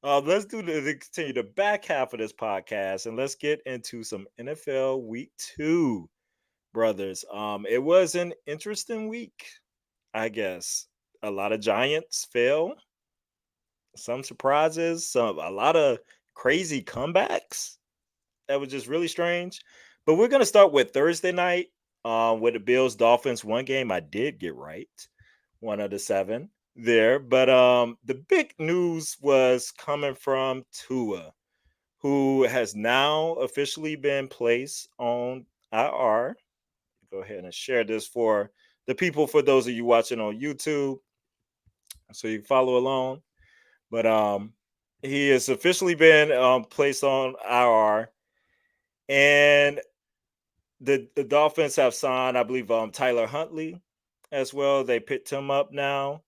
Let's continue the back half of this podcast and let's get into some NFL Week 2, brothers. It was an interesting week, I guess. A lot of Giants fell, some surprises, a lot of crazy comebacks that was just really strange. But we're gonna start with Thursday night, with the Bills Dolphins. One game I did get right, one of the seven there. But the big news was coming from Tua, who has now officially been placed on IR. Go ahead and share this for the people, for those of you watching on YouTube, so you can follow along. But he has officially been placed on IR, and the Dolphins have signed, I believe, Tyler Huntley as well. They picked him up now.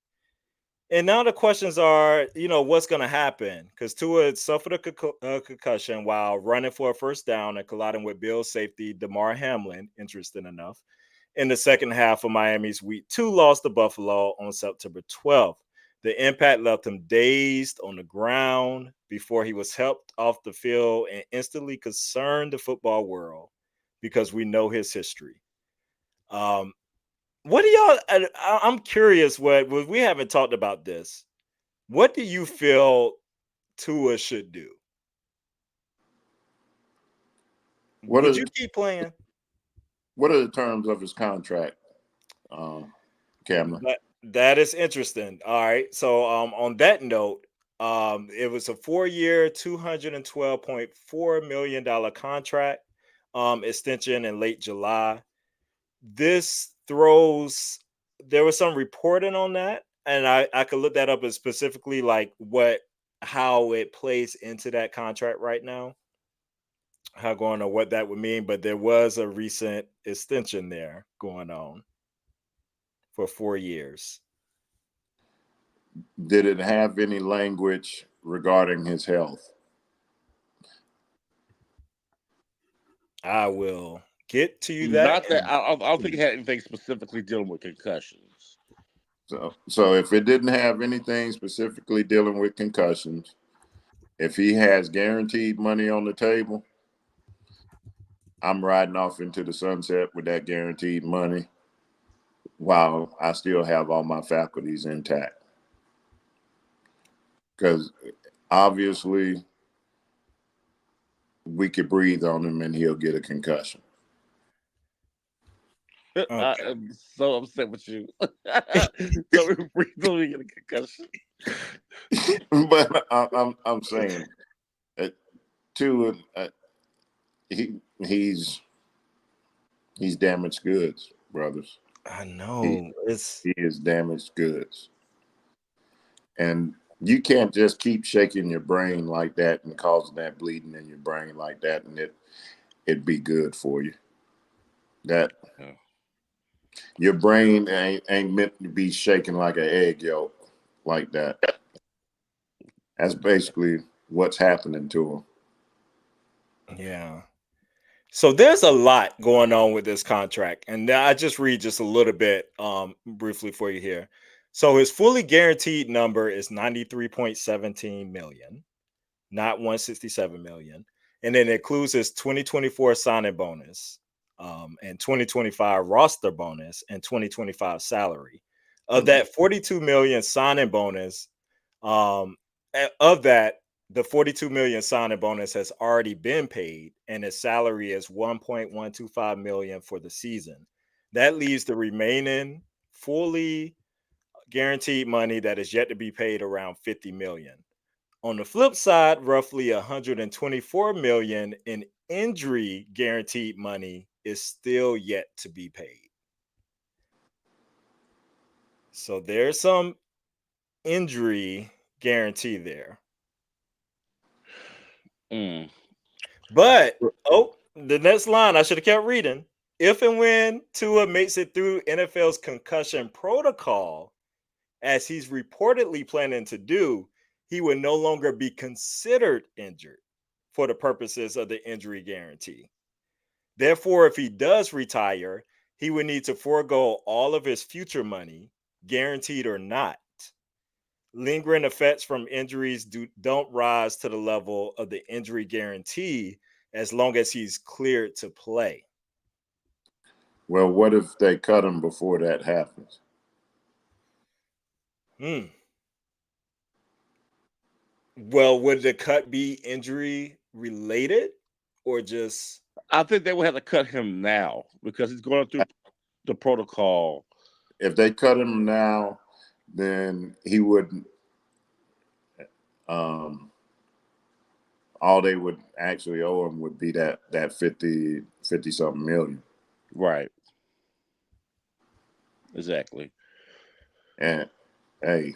And now the questions are, what's going to happen? Because Tua had suffered a concussion while running for a first down and colliding with Bills safety DeMar Hamlin, interesting enough, in the second half of Miami's Week 2 loss to Buffalo on September 12th. The impact left him dazed on the ground before he was helped off the field and instantly concerned the football world because we know his history. Um, what do y'all? I'm curious. What we haven't talked about this. What do you feel Tua should do? What Would are you keep playing? what are the terms of his contract, uh, Cameron? That is interesting. All right. So on that note, it was a 4-year, $212.4 million contract extension in late July. This throws There was some reporting on that, and I could look that up as specifically like how it plays into that contract right now, how going on what that would mean. But there was a recent extension there going on for 4 years. Did it have any language regarding his health? I will get to you that Not that in I don't think it two. had anything specifically dealing with concussions. So if it didn't have anything specifically dealing with concussions, if he has guaranteed money on the table, I'm riding off into the sunset with that guaranteed money while I still have all my faculties intact. Because obviously we could breathe on him and he'll get a concussion. Okay. I'm so upset with you. So we breathe on me get a concussion. But I'm saying that too. He's damaged goods, brothers. I He know. It's he is damaged goods, and you can't just keep shaking your brain like that and causing that bleeding in your brain like that, and it'd be good for you. That Yeah. your brain ain't meant to be shaking like an egg yolk like that. That's basically what's happening to him. Yeah. So there's a lot going on with this contract, and I just read just a little bit briefly for you here. So his fully guaranteed number is 93.17 million, not 167 million. And then it includes his 2024 signing bonus, and 2025 roster bonus, and 2025 salary. Of Mhm. that 42 million signing bonus, of that, the 42 million signing bonus has already been paid, and his salary is 1.125 million for the season. That leaves the remaining fully guaranteed money that is yet to be paid around 50 million. On the flip side, roughly 124 million in injury guaranteed money is still yet to be paid. So there's some injury guarantee there. Mm. But the next line I should have kept reading. If and when Tua makes it through NFL's concussion protocol, as he's reportedly planning to do, he would no longer be considered injured for the purposes of the injury guarantee. Therefore, if he does retire, he would need to forego all of his future money, guaranteed or not. Lingering effects from injuries don't rise to the level of the injury guarantee as long as he's cleared to play. Well, what if they cut him before that happens? Hmm. Well, would the cut be injury related or just I think they would have to cut him now because he's going through the protocol. If they cut him now, then he wouldn't. Um, all they would actually owe him would be that 50 something million. Right. Exactly. And hey,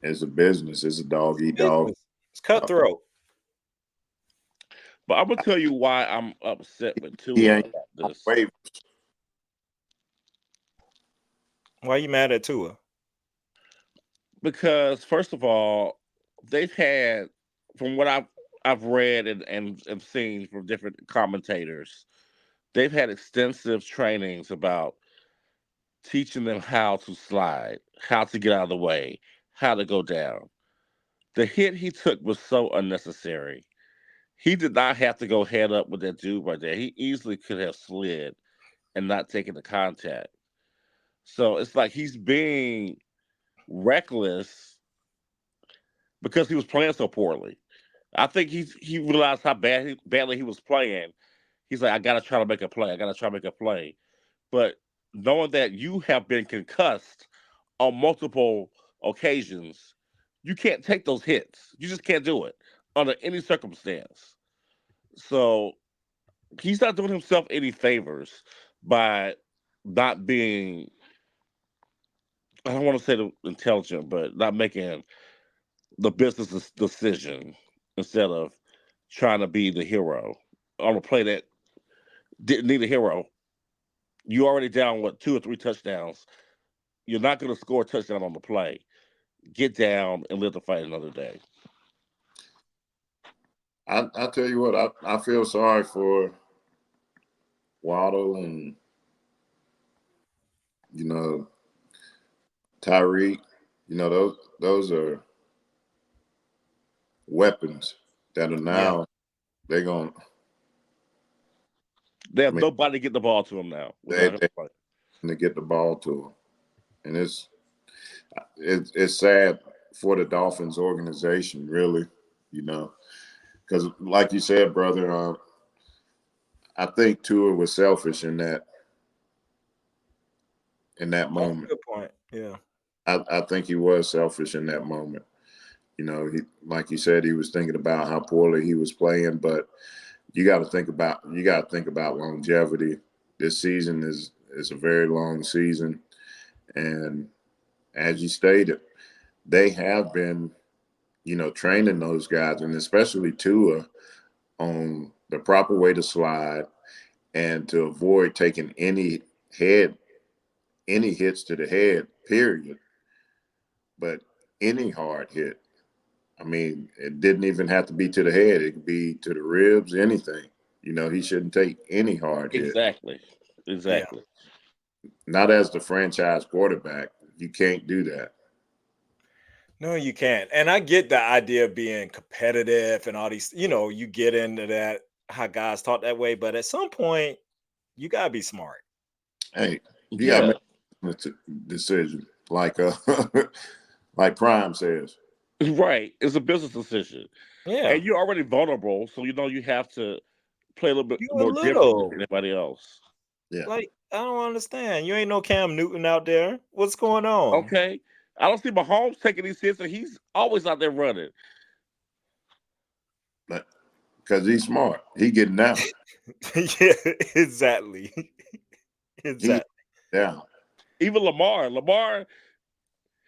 it's a business. It's a dog eat dog. business? It's cutthroat. But I'm gonna tell you why I'm upset with He Tua ain't about on this. waivers. Why you mad at Tua? Because first of all, they've had, from what I've read and seen from different commentators, they've had extensive trainings about teaching them how to slide, how to get out of the way, how to go down. The hit he took was so unnecessary. He did not have to go head up with that dude right there. He easily could have slid and not taken the contact. So it's like he's being reckless because he was playing so poorly. I think he realized how badly he was playing. He's like, I gotta try to make a play. I gotta try to make a play. But knowing that you have been concussed on multiple occasions, you can't take those hits. You just can't do it under any circumstance. So he's not doing himself any favors by not being, I don't want to say the intelligent, but not making the business decision instead of trying to be the hero on a play that didn't need a hero. You already down what, 2 or 3 touchdowns. You're not going to score a touchdown on the play. Get down and live to fight another day. I tell you what, I feel sorry for Waddle and you know Tyreek. Those are weapons that are Yeah. now they're going. They I have mean, nobody to get the ball to him now without him they playing. to get the ball to them, and it's sad for the Dolphins organization, really. You know, because like you said, brother, I think Tua was selfish in that That's a moment. good point. Yeah. I think he was selfish in that moment. He, like you said, he was thinking about how poorly he was playing, but you got to think about longevity. This season is a very long season, and as you stated, they have been training those guys, and especially Tua, on the proper way to slide and to avoid taking head any hits to the head, period. But any hard hit. I mean, it didn't even have to be to the head. It could be to the ribs, anything. He shouldn't take any hard hit. Exactly. Yeah. Exactly. Not as the franchise quarterback. You can't do that. No, you can't. And I get the idea of being competitive and all these, you get into that, how guys talk that way. But at some point, you got to be smart. Hey, you got to Yeah. make a decision, like like Prime says. Right. It's a business decision. Yeah. And you're already vulnerable, so you know you have to play a little bit You a more differently than little. anybody else. Yeah. Like, I don't understand. You ain't no Cam Newton out there. What's going on? Okay. I don't see Mahomes taking these hits, and he's always out there running. Because he's smart. He getting down. Yeah, exactly. He Exactly. down. Even Lamar,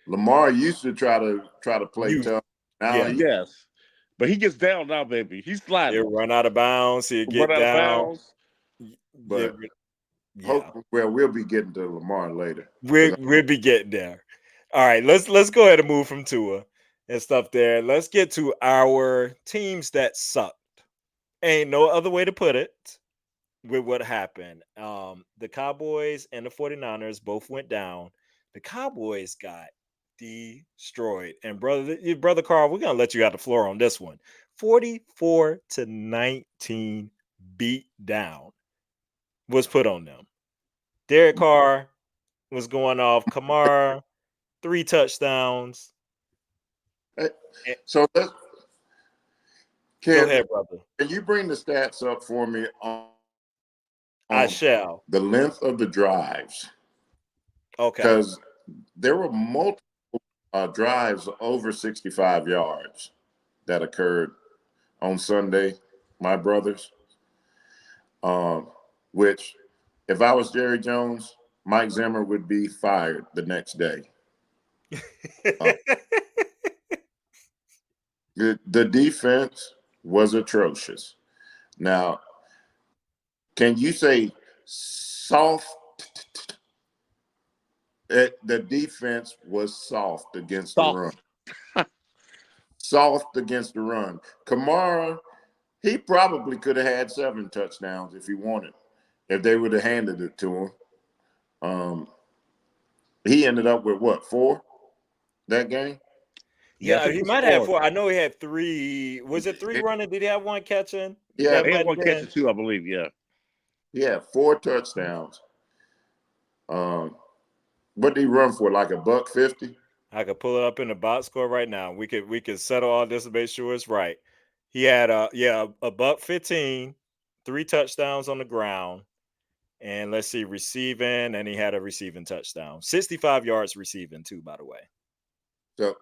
Lamar used to try to play You, tough. Now yeah. yes, but he gets down now, baby. He's He'll sliding, run out of bounds. He'll run get out of down. bounds. y- Yeah, but yeah. hope well we'll be getting to Lamar later. We'll be getting there. All right, let's go ahead and move from Tua and stuff there. Let's get to our teams that sucked. Ain't no other way to put it with what happened. The Cowboys and the 49ers both went down. The Cowboys got destroyed. And brother Carl, we're gonna let you out the floor on this one. 44-19 beat down was put on them. Derek Carr was going off. Kamara, 3 touchdowns. Eh, Eh, So Go can ahead, brother. can you bring the stats up for me I on shall. the length of the drives? Okay. Because there were multiple drives over 65 yards that occurred on Sunday, my brothers. Um, which, if I was Jerry Jones, Mike Zimmer would be fired the next day. Uh, the defense was atrocious. Now, can you say soft? The defense was soft against the run. Soft. Soft against the run. Kamara, he probably could have had 7 touchdowns if he wanted, if they would have handed it to him. Um, he ended up with what, 4 that game? Yeah, I Yeah, think it he was might have 4. 4. I know he had 3. Was it 3 It- running? Did he have 1 catching? Yeah, That He had might have one catch or been. 2, I believe. Yeah. yeah, 4 touchdowns. Um, what did he run for? Like a buck 50? I could pull it up in the box score right now. We could settle all this and make sure it's right. He had a buck 15, 3 touchdowns on the ground, and let's see, receiving, and he had a receiving touchdown. 65 yards receiving too, by the way. So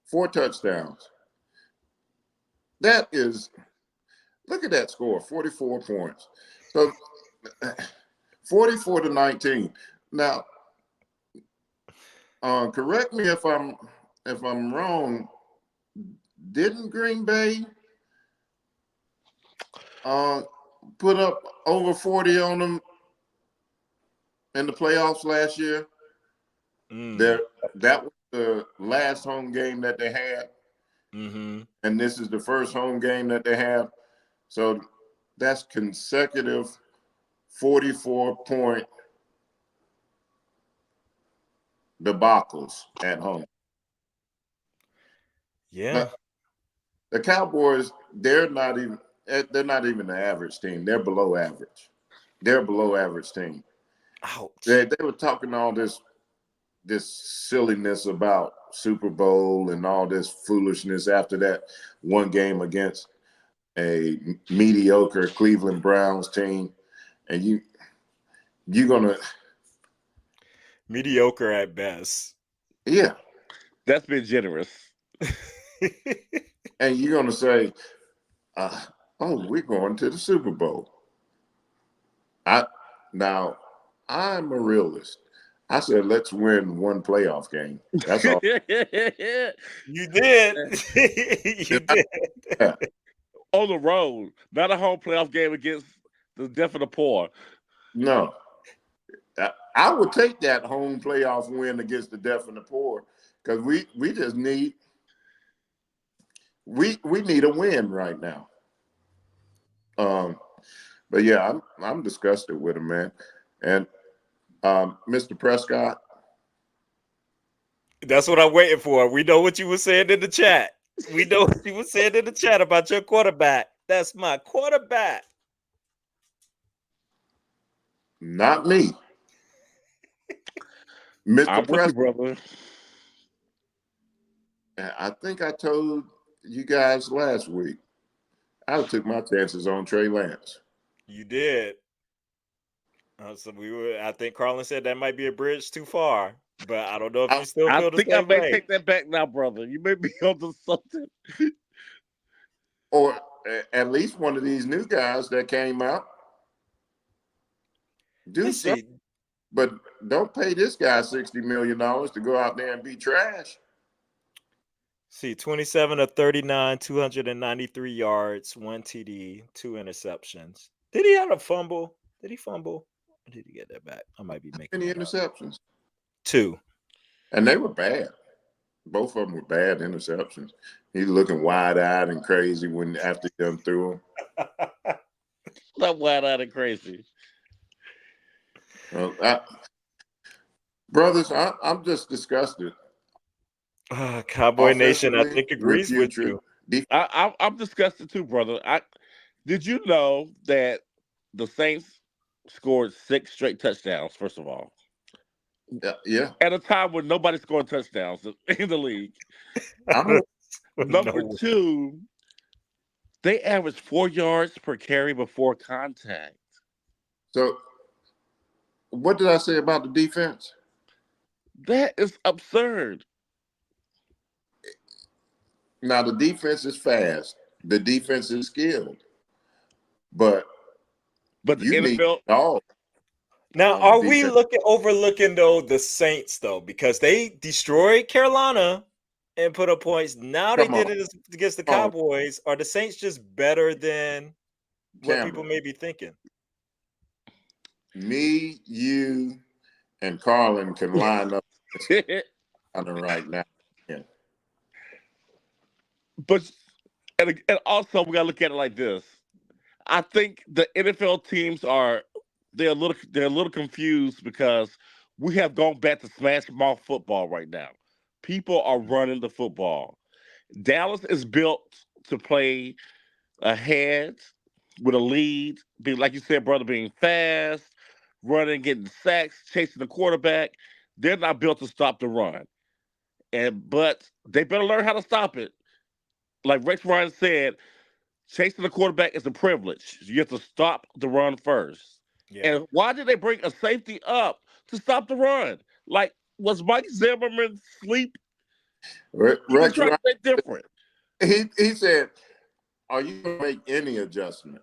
4 touchdowns. That is, look at that score, 44 points. So 44-19. Now, correct me if I'm wrong. Didn't Green Bay uh, put up over 40 on them in the playoffs last year? Mm. There, that was the last home game that they had, Mm-hmm. and this is the first home game that they have. So that's consecutive 44-point debacles at home. Yeah. But the Cowboys, they're not even the average team. They're below average. They're below average team. Ouch. They were talking all this silliness about Super Bowl and all this foolishness after that one game against a mediocre Cleveland Browns team, and you're gonna, Mediocre at best. yeah, That's been generous. and you're gonna say, uh, oh, we're going to the Super Bowl. I now I'm a realist. I said let's win one playoff game. That's all. You did. You did. Yeah. On the road, not a home playoff game against the deaf and the poor. No, I would take that home playoff win against the deaf and the poor because we just we need a win right now. Um, but yeah, I'm disgusted with him, man. And Mr. Prescott, That's what I'm waiting for. We know what you were saying in the chat. We know what you were saying in the chat about your quarterback. That's my quarterback. not me, Mr. I'm with you, Prescott. brother. I think I told you guys last week I took my chances on Trey Lance. You did. So we were. I think Carlin said that might be a bridge too far, but I don't know if I, you still I feel the think I same may way. take that back now, brother. You may be onto something. or at least one of these new guys that came out, do Let's something. see. But don't pay this guy $60 million to go out there and be trash. See, 27 of 39, 293 yards, 1 TD, 2 interceptions. Did he have a fumble? Did he fumble? Or did he get that back? I might be making Any that up. interceptions? 2. And they were bad. Both of them were bad interceptions. He's looking wide-eyed and crazy when after he done threw Not wide eyed and crazy. them. Brothers, I'm just disgusted. Cowboy Nation, I Offensively, think, we're agrees with putrid. you. I'm disgusted too, brother. Did you know that the Saints scored 6 straight touchdowns? First of all, Yeah. at a time when nobody scored touchdowns in the league. I know. Number No. two, they averaged 4 yards per carry before contact. So, what did I say about the defense? That is absurd. Now, the defense is fast. The defense is skilled, but But the you need NFL, all Now, on the are we defense. looking overlooking though the Saints though because they destroyed Carolina and put up points? Now they Come on, did it against the come on, Cowboys. Are the Saints just better than what people Cameron. may be thinking? Me, you, and Carlin can line up right now. Yeah. but and also we gotta look at it like this. I think the NFL teams are they're a little confused because we have gone back to smash mouth football right now. People are running the football. Dallas is built to play ahead with a lead, be like you said, brother, being fast, running, getting sacks, chasing the quarterback. They're not built to stop the run, but they better learn how to stop it. Like Rex Ryan said, chasing the quarterback is a privilege. You have to stop the run first. Yeah. And why did they bring a safety up to stop the run? Like, was Mike Zimmerman sleep? He was Rex trying Ryan, to make different. he said, "Are you going to make any adjustment?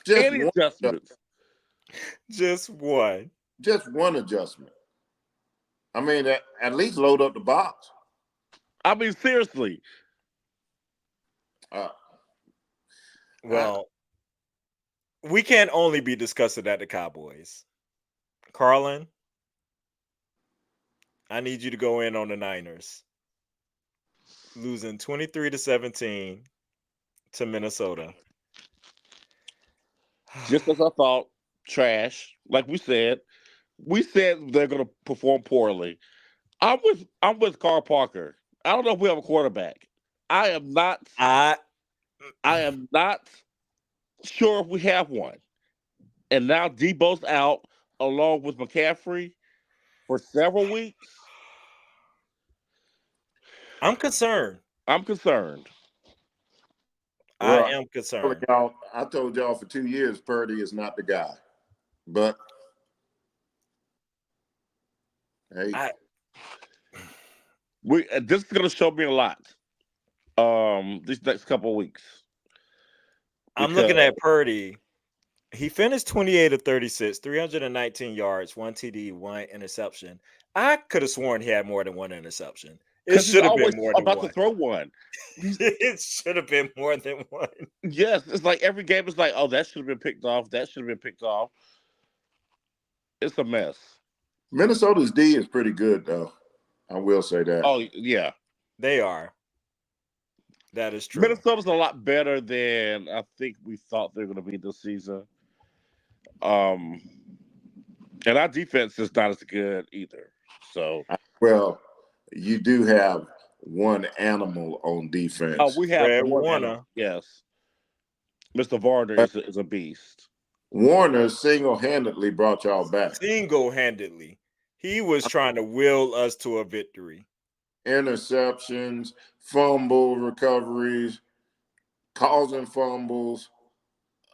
Just Any one, adjustments. Just one. just one adjustment. I mean, at least load up the box." I mean, seriously. Uh, I, Well, we can't only be discussing at the Cowboys. Carlin, I need you to go in on the Niners. Losing 23-17 to Minnesota. Just as I thought, trash. Like we said they're going to perform poorly. I'm with Carl Parker. I don't know if we have a quarterback. I am not. I I am not sure if we have one. And now Debo's out along with McCaffrey for several weeks. I'm concerned. I'm concerned. I well, am concerned. I told y'all for 2 years, Purdy is not the guy. But hey, I We This is going to show me a lot. These next couple of weeks I'm looking because at Purdy. He finished 28 of 36, 319 yards, one TD, one interception. I could have sworn he had more than one interception. It he's should have been always more than about to one. throw one. He's It should have been more than one. Yes, it's like every game is like, oh, that should have been picked off. That should have been picked off. It's a mess. Minnesota's D is pretty good, though. I will say that. Oh yeah, They are. That is true. Minnesota's a lot better than I think we thought they were going to be this season. Um, and our defense is not as good either. So Well, you do have one animal on defense. we have Fred one animal. Warner. Yes, Mr. Varner But is a beast. Warner single-handedly brought y'all back. Single-handedly. He was trying to will us to a victory. Interceptions, fumble recoveries, causing fumbles.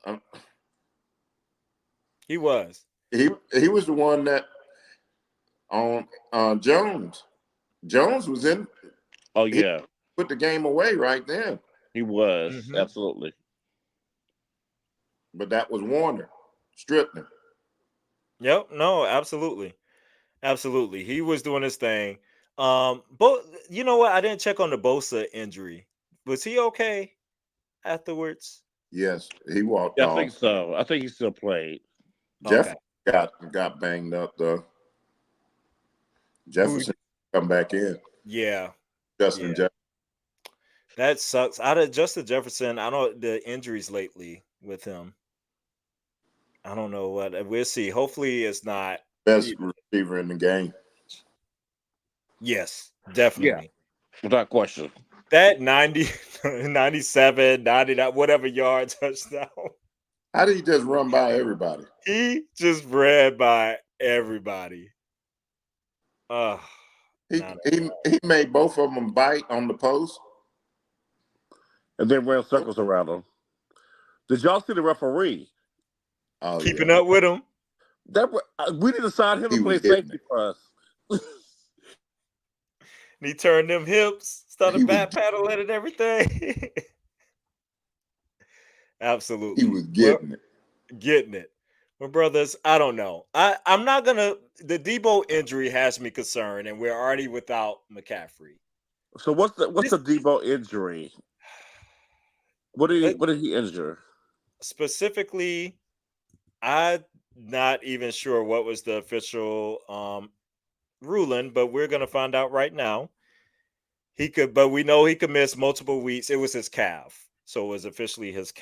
Um, He was. he was the one that on Jones. Jones was in. Oh He yeah, put the game away right then. he was Mhm. absolutely. But that was Warner stripped him. Yep. No, absolutely. Absolutely. He was doing his thing. But you know what? I didn't check on the Bosa injury. Was he okay afterwards? Yes, he walked Yeah, I think off. so. I think he still played. Okay. Jeff got banged up though. Who Jefferson come back in. yeah. Justin Yeah. Jefferson. That sucks. Out of Justin Jefferson, I don't the injuries lately with him. I don't know what we'll see. Hopefully it's not Best receiver in the game. Yes, Yeah, definitely. without question. That 90, 97, 99, whatever yard touchdown. How did he just run by everybody? He just ran by everybody. Uh He not he made both of them bite on the post. And then ran circles around him. Did y'all see the referee? Oh keeping yeah, up with him. We didn't decide him to he play was hitting safety it. for us. And he turned them hips, He started was back pedaling and everything. he Absolutely. was Well, getting it. getting it. Well, brothers, I don't know. I'm not gonna. The Debo injury has me concerned, and we're already without McCaffrey. So what's This the Debo injury? uh, What did he injure? specifically, I'm not even sure what was the official ruling, but we're gonna find out right now. He could, but we know he could miss multiple weeks. It was his calf, so it was officially his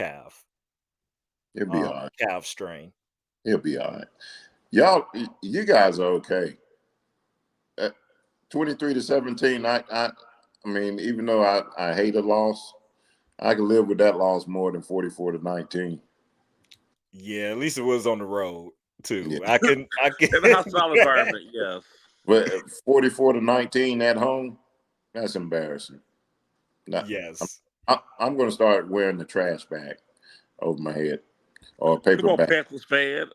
He'll be all right. calf strain. He'll be all right. Y'all, you guys are okay. 23-17. I mean, even though I hate a loss, I can live with that loss more than 44-19. Yeah, at least it was on the road Yeah, too. I can. In a hostile environment, yes. but 44-19 at home, that's embarrassing. Not, Yes. I'm going to start wearing the trash bag over my head or a paper Come on, bag. Panthers fan.